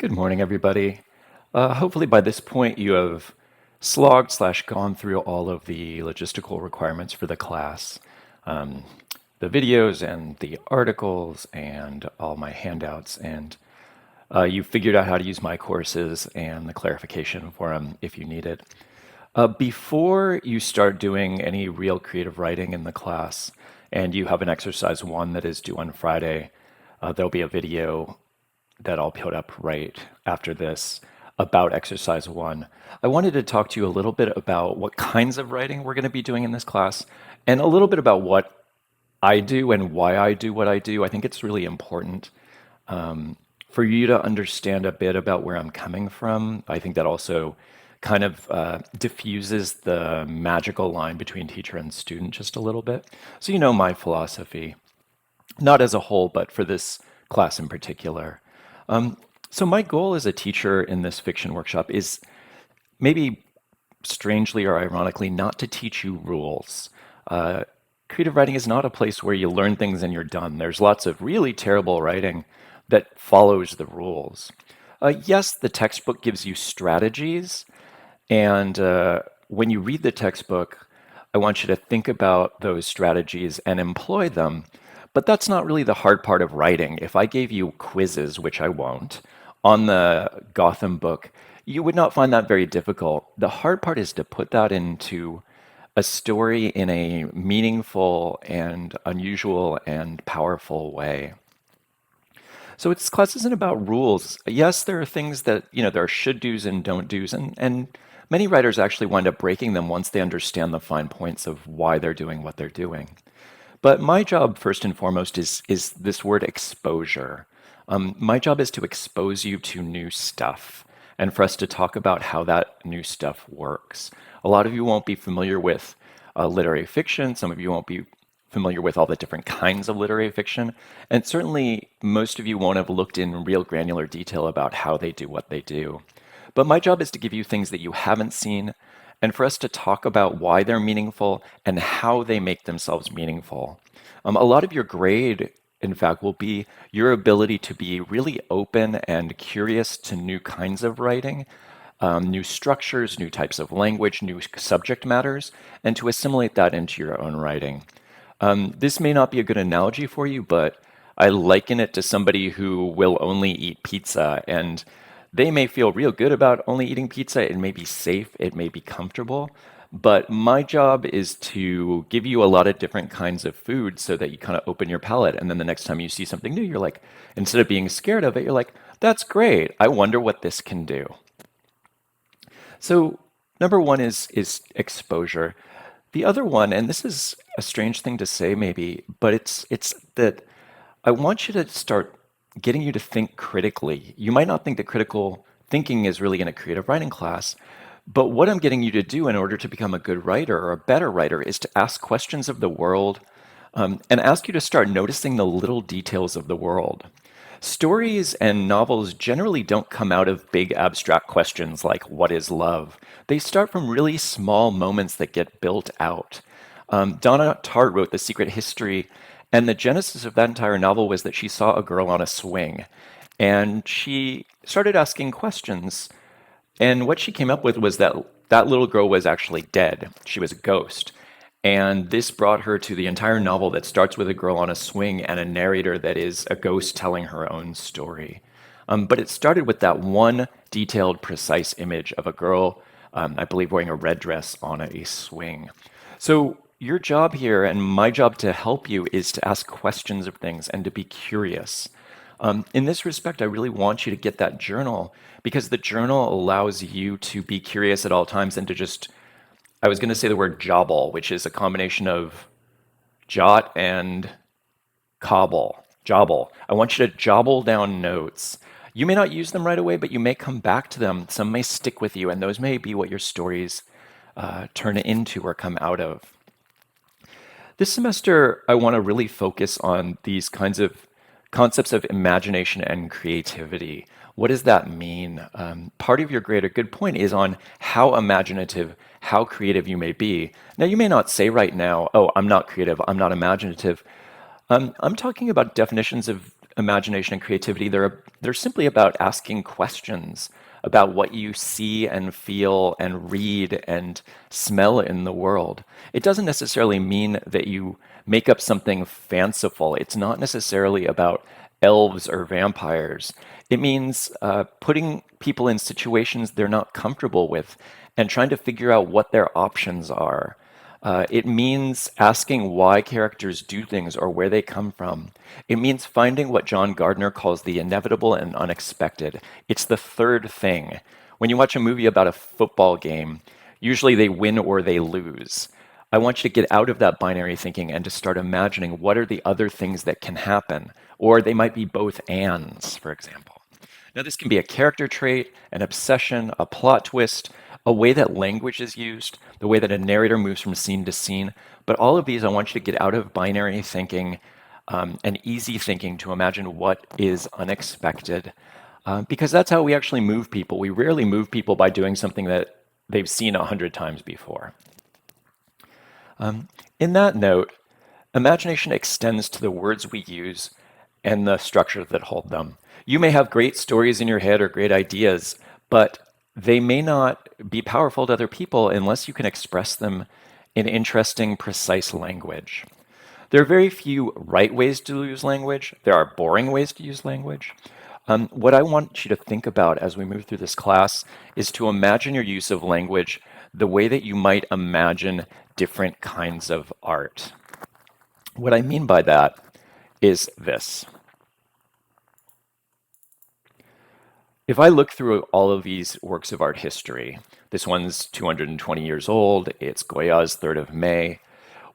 Good morning, everybody. Hopefully by this point you have slogged/gone through all of the logistical requirements for the class, um, the videos and the articles and all my handouts, and you figured out how to use my courses and the clarification for them if you need it. Before you start doing any real creative writing in the class, and you have an exercise one that is due on Friday, there'll be a video that I'll put up right after this about exercise one. I wanted to talk to you a little bit about what kinds of writing we're going to be doing in this class and a little bit about what I do and why I do what I do. I think it's really important for you to understand a bit about where I'm coming from. I think that also kind of diffuses the magical line between teacher and student just a little bit. So you know my philosophy, not as a whole, but for this class in particular. So my goal as a teacher in this fiction workshop is maybe strangely or ironically not to teach you rules. Creative writing is not a place where you learn things and you're done. There's lots of really terrible writing that follows the rules. Yes, the textbook gives you strategies, and when you read the textbook, I want you to think about those strategies and employ them. But that's not really the hard part of writing. If I gave you quizzes, which I won't, on the Gotham book, you would not find that very difficult. The hard part is to put that into a story in a meaningful and unusual and powerful way. So its class isn't about rules. Yes, there are things that, there are should do's and don't do's, and many writers actually wind up breaking them once they understand the fine points of why they're doing what they're doing. But my job, first and foremost, is this word exposure. My job is to expose you to new stuff and for us to talk about how that new stuff works. A lot of you won't be familiar with literary fiction. Some of you won't be familiar with all the different kinds of literary fiction. And certainly, most of you won't have looked in real granular detail about how they do what they do. But my job is to give you things that you haven't seen and for us to talk about why they're meaningful and how they make themselves meaningful. A lot of your grade, in fact, will be your ability to be really open and curious to new kinds of writing, new structures, new types of language, new subject matters, and to assimilate that into your own writing. This may not be a good analogy for you, but I liken it to somebody who will only eat pizza, and they may feel real good about only eating pizza. It may be safe, it may be comfortable, but my job is to give you a lot of different kinds of food so that you kind of open your palate. And then the next time you see something new, you're like, instead of being scared of it, you're like, that's great. I wonder what this can do. So number one is exposure. The other one, and this is a strange thing to say maybe, but it's that I want you to start getting you to think critically. You might not think that critical thinking is really in a creative writing class, but what I'm getting you to do in order to become a good writer or a better writer is to ask questions of the world, and ask you to start noticing the little details of the world. Stories and novels generally don't come out of big abstract questions like, what is love? They start from really small moments that get built out. Donna Tartt wrote The Secret History, and the genesis of that entire novel was that she saw a girl on a swing. And she started asking questions. And what she came up with was that that little girl was actually dead. She was a ghost. And this brought her to the entire novel that starts with a girl on a swing and a narrator that is a ghost telling her own story. But it started with that one detailed, precise image of a girl, I believe, wearing a red dress on a swing. So your job here and my job to help you is to ask questions of things and to be curious. In this respect, I really want you to get that journal because the journal allows you to be curious at all times and to just, I was going to say the word jobble, which is a combination of jot and cobble. Jobble. I want you to jobble down notes. You may not use them right away, but you may come back to them. Some may stick with you, and those may be what your stories turn into or come out of. This semester, I want to really focus on these kinds of concepts of imagination and creativity. What does that mean? Part of your grade, a good point, is on how imaginative, how creative you may be. Now, you may not say right now, oh, I'm not creative, I'm not imaginative. I'm talking about definitions of imagination and creativity. They're simply about asking questions about what you see and feel and read and smell in the world. It doesn't necessarily mean that you make up something fanciful. It's not necessarily about elves or vampires. It means putting people in situations they're not comfortable with and trying to figure out what their options are. It means asking why characters do things or where they come from. It means finding what John Gardner calls the inevitable and unexpected. It's the third thing. When you watch a movie about a football game, usually they win or they lose. I want you to get out of that binary thinking and to start imagining what are the other things that can happen. Or they might be both ands, for example. Now, this can be a character trait, an obsession, a plot twist, a way that language is used, the way that a narrator moves from scene to scene. But all of these, I want you to get out of binary thinking and easy thinking to imagine what is unexpected. Because that's how we actually move people. We rarely move people by doing something that they've seen 100 times before. In that note, imagination extends to the words we use and the structure that hold them. You may have great stories in your head or great ideas, but they may not be powerful to other people unless you can express them in interesting, precise language. There are very few right ways to use language. There are boring ways to use language. What I want you to think about as we move through this class is to imagine your use of language the way that you might imagine different kinds of art. What I mean by that is this. If I look through all of these works of art history, this one's 220 years old, it's Goya's 3rd of May,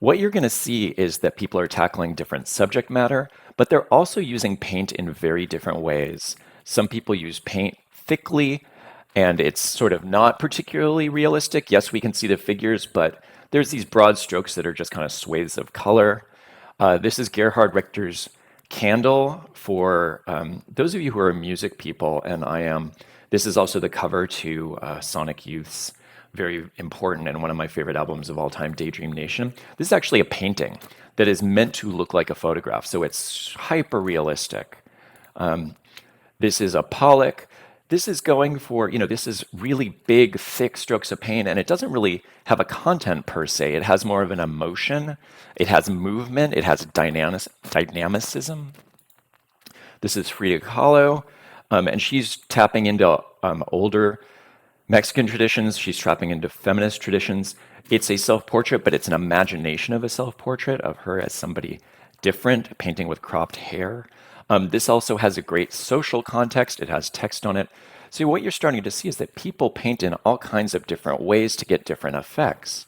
what you're going to see is that people are tackling different subject matter, but they're also using paint in very different ways. Some people use paint thickly, and it's sort of not particularly realistic. Yes, we can see the figures, but there's these broad strokes that are just kind of swathes of color. This is Gerhard Richter's Candle for those of you who are music people, and I am. This is also the cover to Sonic Youth's very important and one of my favorite albums of all time, Daydream Nation. This is actually a painting that is meant to look like a photograph, so it's hyper realistic. This is a Pollock. This is going for, this is really big, thick strokes of paint, and it doesn't really have a content per se. It has more of an emotion. It has movement. It has dynamicism. This is Frida Kahlo, and she's tapping into older Mexican traditions. She's tapping into feminist traditions. It's a self-portrait, but it's an imagination of a self-portrait of her as somebody different, painting with cropped hair. This also has a great social context. It has text on it. So what you're starting to see is that people paint in all kinds of different ways to get different effects.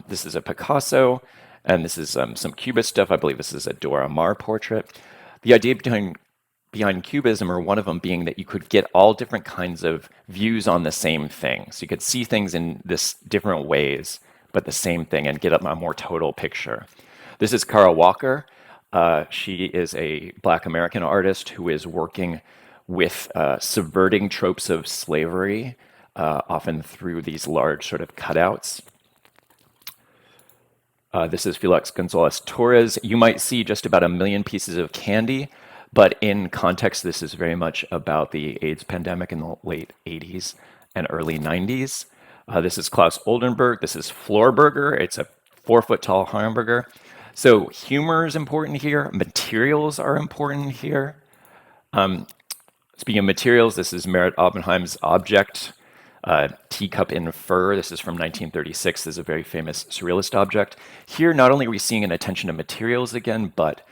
This is a Picasso, and this is some Cubist stuff. I believe this is a Dora Maar portrait. The idea behind Cubism, or one of them, being that you could get all different kinds of views on the same thing. So you could see things in this different ways, but the same thing, and get a more total picture. This is Kara Walker. She is a Black American artist who is working with subverting tropes of slavery, often through these large sort of cutouts. This is Felix Gonzalez Torres. You might see just about 1 million pieces of candy, but in context, this is very much about the AIDS pandemic in the late 80s and early 90s. This is Klaus Oldenburg. This is Florburger. It's a 4-foot-tall hamburger. So humor is important here. Materials are important here. Speaking of materials, this is Merritt Oppenheim's Object, Teacup in Fur. This is from 1936. This is a very famous surrealist object. Here, not only are we seeing an attention to materials again, but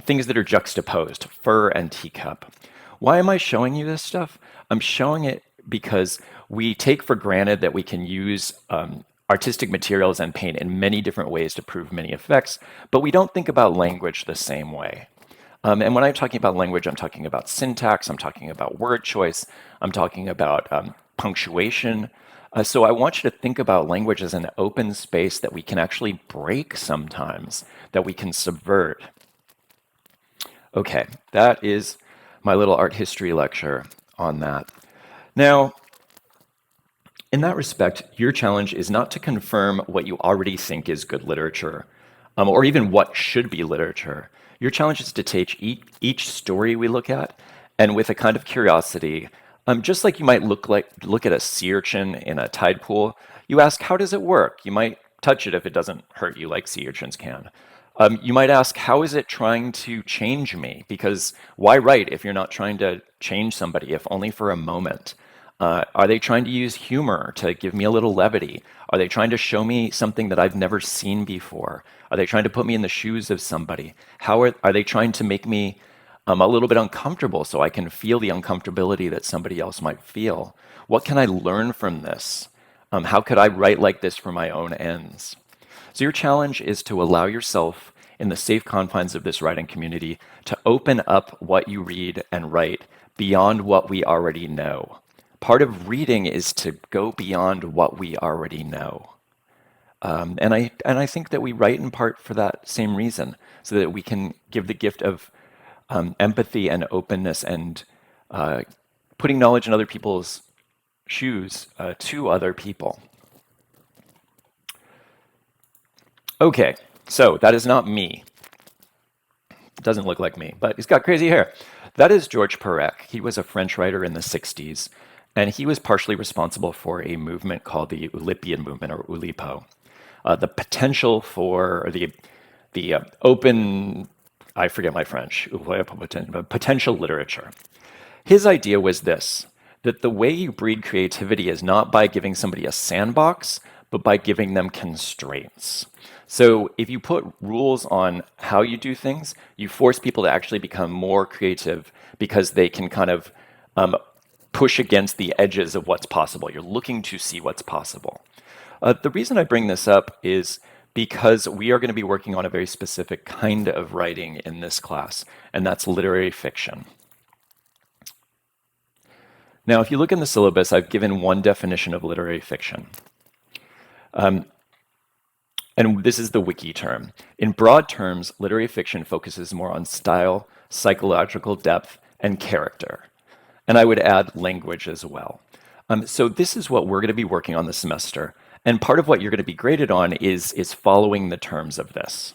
things that are juxtaposed, fur and teacup. Why am I showing you this stuff? I'm showing it because we take for granted that we can use artistic materials and paint in many different ways to prove many effects, but we don't think about language the same way. And when I'm talking about language, I'm talking about syntax, I'm talking about word choice, I'm talking about punctuation. So I want you to think about language as an open space that we can actually break sometimes, that we can subvert. Okay, that is my little art history lecture on that. Now, in that respect, your challenge is not to confirm what you already think is good literature, or even what should be literature. Your challenge is to take each story we look at, and with a kind of curiosity, just like you might look at a sea urchin in a tide pool, you ask, how does it work? You might touch it if it doesn't hurt you like sea urchins can. You might ask, how is it trying to change me? Because why write if you're not trying to change somebody, if only for a moment? Are they trying to use humor to give me a little levity? Are they trying to show me something that I've never seen before? Are they trying to put me in the shoes of somebody? How are they trying to make me a little bit uncomfortable so I can feel the uncomfortability that somebody else might feel? What can I learn from this? How could I write like this for my own ends? So your challenge is to allow yourself in the safe confines of this writing community to open up what you read and write beyond what we already know. Part of reading is to go beyond what we already know. And I think that we write in part for that same reason, so that we can give the gift of empathy and openness and putting knowledge in other people's shoes to other people. Okay, so that is not me. It doesn't look like me, but he's got crazy hair. That is Georges Perec. He was a French writer in the 60s, and he was partially responsible for a movement called the Oulipian movement, or Oulipo. The potential for the open, I forget my French, potential literature. His idea was this, that the way you breed creativity is not by giving somebody a sandbox, but by giving them constraints. So if you put rules on how you do things, you force people to actually become more creative because they can kind of push against the edges of what's possible. You're looking to see what's possible. The reason I bring this up is because we are going to be working on a very specific kind of writing in this class, and that's literary fiction. Now, if you look in the syllabus, I've given one definition of literary fiction. And this is the wiki term. In broad terms, literary fiction focuses more on style, psychological depth, and character. And I would add language as well. So this is what we're going to be working on this semester. And part of what you're going to be graded on is following the terms of this.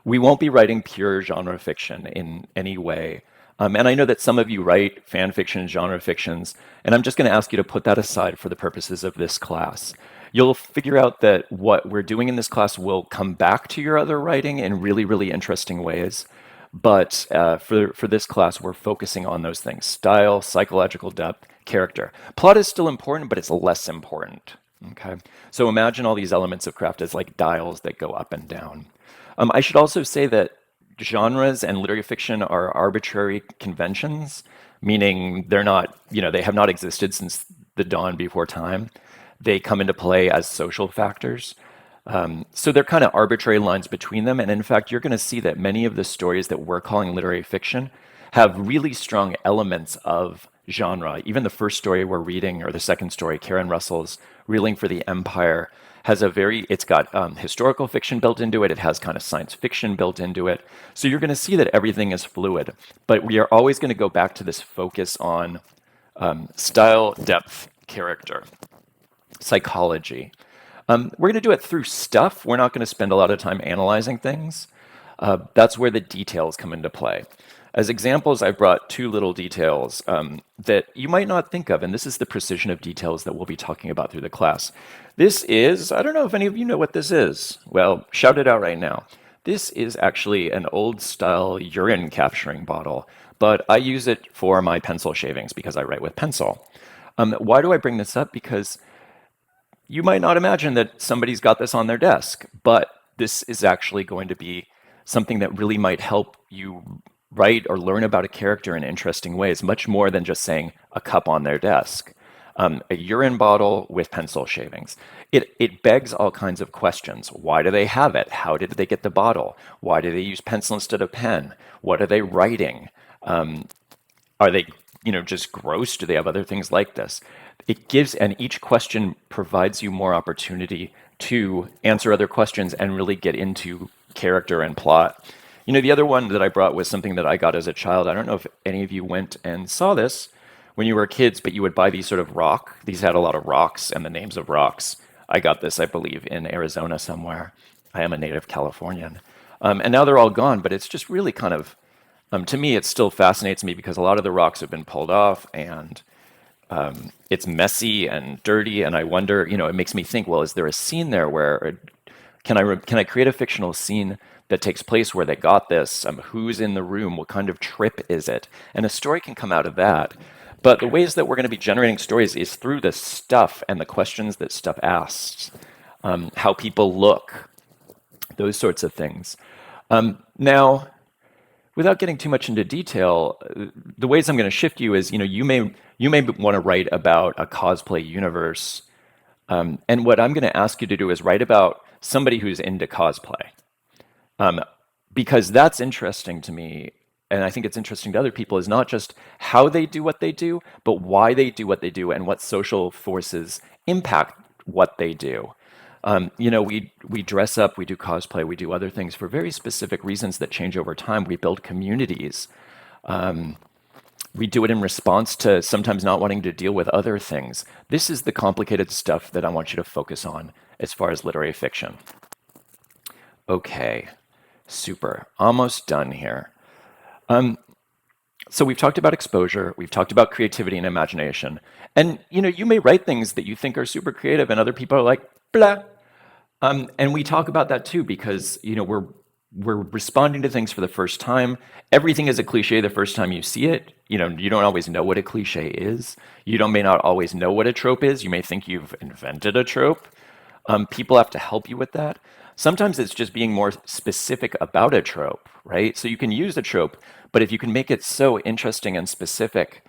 We won't be writing pure genre fiction in any way. And I know that some of you write fan fiction and genre fictions, and I'm just going to ask you to put that aside for the purposes of this class. You'll figure out that what we're doing in this class will come back to your other writing in really, really interesting ways. But for this class, we're focusing on those things: style, psychological depth, character. Plot is still important, but it's less important. Okay, so imagine all these elements of craft as like dials that go up and down. I should also say that genres and literary fiction are arbitrary conventions, meaning they're not, they have not existed since the dawn before time. They come into play as social factors. So they're kind of arbitrary lines between them. And in fact, you're going to see that many of the stories that we're calling literary fiction have really strong elements of genre. Even the first story we're reading, or the second story, Karen Russell's Reeling for the Empire, has it's got historical fiction built into it. It has kind of science fiction built into it. So you're going to see that everything is fluid. But we are always going to go back to this focus on style, depth, character, psychology. We're going to do it through stuff. We're not going to spend a lot of time analyzing things. That's where the details come into play. As examples, I brought two little details that you might not think of, and this is the precision of details that we'll be talking about through the class. This is, I don't know if any of you know what this is. Well, shout it out right now. This is actually an old-style urine capturing bottle, but I use it for my pencil shavings because I write with pencil. Why do I bring this up? Because you might not imagine that somebody's got this on their desk, but this is actually going to be something that really might help you write or learn about a character in interesting ways, much more than just saying a cup on their desk. A urine bottle with pencil shavings. It begs all kinds of questions. Why do they have it? How did they get the bottle? Why do they use pencil instead of pen? What are they writing? Are they, just gross? Do they have other things like this? And each question provides you more opportunity to answer other questions and really get into character and plot. The other one that I brought was something that I got as a child. I don't know if any of you went and saw this when you were kids, but you would buy these sort of these had a lot of rocks and the names of rocks. I got this, I believe, in Arizona somewhere. I am a native Californian. And now they're all gone, but it's just really kind of, to me, it still fascinates me because a lot of the rocks have been pulled off and it's messy and dirty. And I wonder, it makes me think, well, is there a scene there where can I create a fictional scene that takes place where they got this? Who's in the room? What kind of trip is it? And a story can come out of that. But the ways that we're going to be generating stories is through the stuff and the questions that stuff asks, how people look, those sorts of things. Now, without getting too much into detail, the ways I'm going to shift you is, you may want to write about a cosplay universe, and what I'm going to ask you to do is write about somebody who's into cosplay, because that's interesting to me, and I think it's interesting to other people, is not just how they do what they do, but why they do what they do and what social forces impact what they do. We dress up, we do cosplay, we do other things for very specific reasons that change over time. We build communities. We do it in response to sometimes not wanting to deal with other things. This is the complicated stuff that I want you to focus on as far as literary fiction. Okay, super. Almost done here. So we've talked about exposure, we've talked about creativity and imagination. And you may write things that you think are super creative and other people are like, blah. And we talk about that too because we're responding to things for the first time. Everything is a cliche the first time you see it. You don't always know what a cliche is. May not always know what a trope is. You may think you've invented a trope. People have to help you with that. Sometimes it's just being more specific about a trope, right? So you can use a trope, but if you can make it so interesting and specific,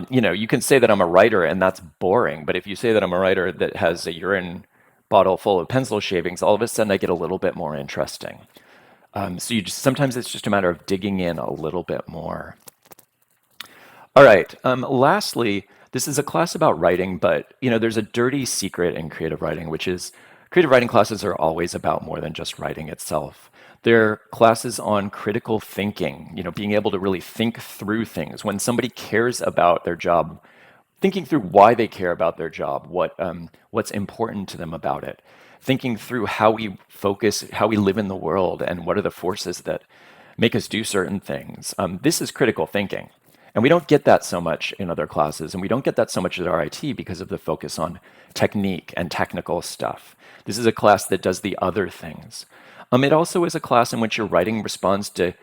you can say that I'm a writer and that's boring. But if you say that I'm a writer that has a urine bottle full of pencil shavings, all of a sudden I get a little bit more interesting. So sometimes it's just a matter of digging in a little bit more. All right. Lastly, this is a class about writing, but there's a dirty secret in creative writing, which is creative writing classes are always about more than just writing itself. They're classes on critical thinking, being able to really think through things. When somebody cares about their job, thinking through why they care about their job, what's important to them about it, thinking through how we focus, how we live in the world, and what are the forces that make us do certain things. This is critical thinking. And we don't get that so much in other classes, and we don't get that so much at RIT because of the focus on technique and technical stuff. This is a class that does the other things. It also is a class in which your writing responds to,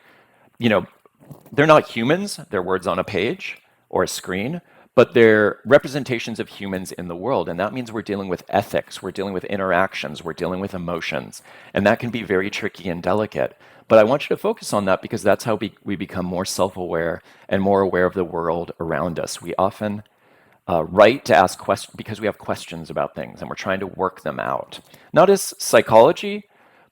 they're not humans, they're words on a page or a screen, but they're representations of humans in the world. And that means we're dealing with ethics, we're dealing with interactions, we're dealing with emotions. And that can be very tricky and delicate. But I want you to focus on that because that's how we become more self-aware and more aware of the world around us. We often write to ask questions because we have questions about things and we're trying to work them out. Not as psychology,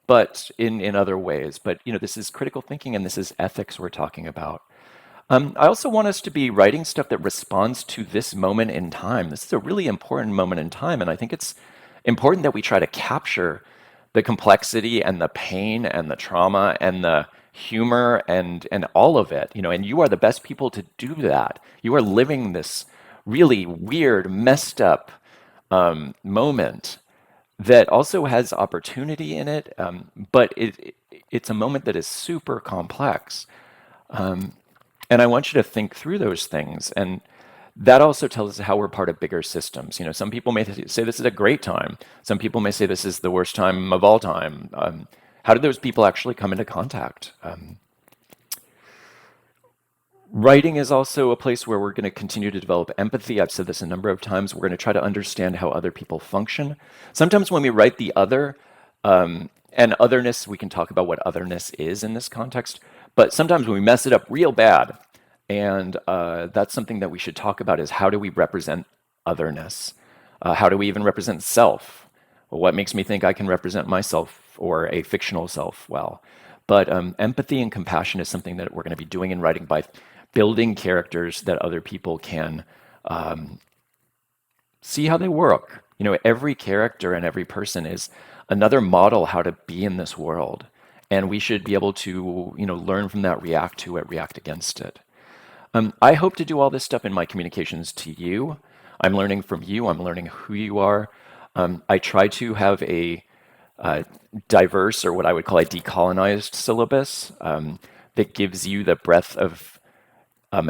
but in other ways. But this is critical thinking and this is ethics we're talking about. I also want us to be writing stuff that responds to this moment in time. This is a really important moment in time, and I think it's important that we try to capture the complexity and the pain and the trauma and the humor and all of it. And you are the best people to do that. You are living this really weird, messed up moment that also has opportunity in it, but it's a moment that is super complex. And I want you to think through those things. And that also tells us how we're part of bigger systems. Some people may say this is a great time. Some people may say this is the worst time of all time. How do those people actually come into contact? Writing is also a place where we're going to continue to develop empathy. I've said this a number of times. We're going to try to understand how other people function. Sometimes when we write the other, and otherness, we can talk about what otherness is in this context. But sometimes when we mess it up real bad, and that's something that we should talk about is how do we represent otherness? How do we even represent self? Well, what makes me think I can represent myself or a fictional self well? But empathy and compassion is something that we're going to be doing in writing by building characters that other people can see how they work. Every character and every person is another model how to be in this world. And we should be able to, learn from that, react to it, react against it. I hope to do all this stuff in my communications to you. I'm learning from you. I'm learning who you are. I try to have a diverse, or what I would call a decolonized syllabus, that gives you the breadth of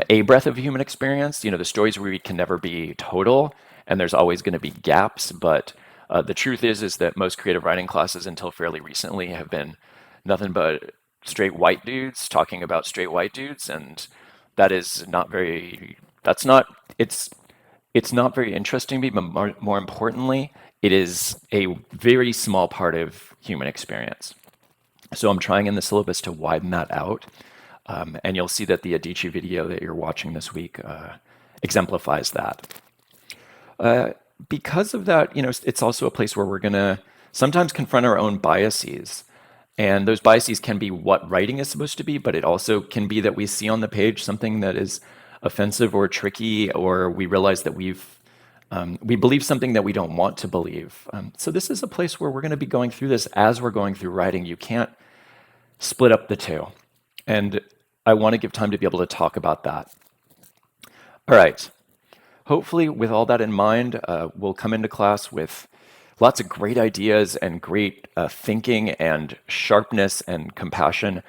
a breadth of human experience. You know, the stories we read can never be total, and there's always going to be gaps. But the truth is that most creative writing classes until fairly recently have been nothing but straight white dudes talking about straight white dudes, and that is not very. That's not. It's not very interesting to me, but more importantly, it is a very small part of human experience. So I'm trying in the syllabus to widen that out. And you'll see that the Adichie video that you're watching this week exemplifies that. Because of that, you know, it's also a place where we're going to sometimes confront our own biases. And those biases can be what writing is supposed to be, but it also can be that we see on the page something that is offensive or tricky, or we realize that we believe something that we don't want to believe. So this is a place where we're going to be going through this as we're going through writing. You can't split up the two. And I want to give time to be able to talk about that. All right. Hopefully, with all that in mind, we'll come into class with lots of great ideas and great thinking and sharpness and compassion.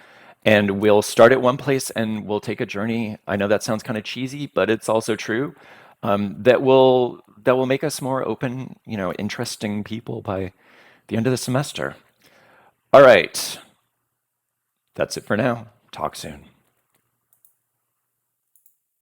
And we'll start at one place and we'll take a journey. I know that sounds kind of cheesy, but it's also true. That will make us more open, you know, interesting people by the end of the semester. All right. That's it for now. Talk soon.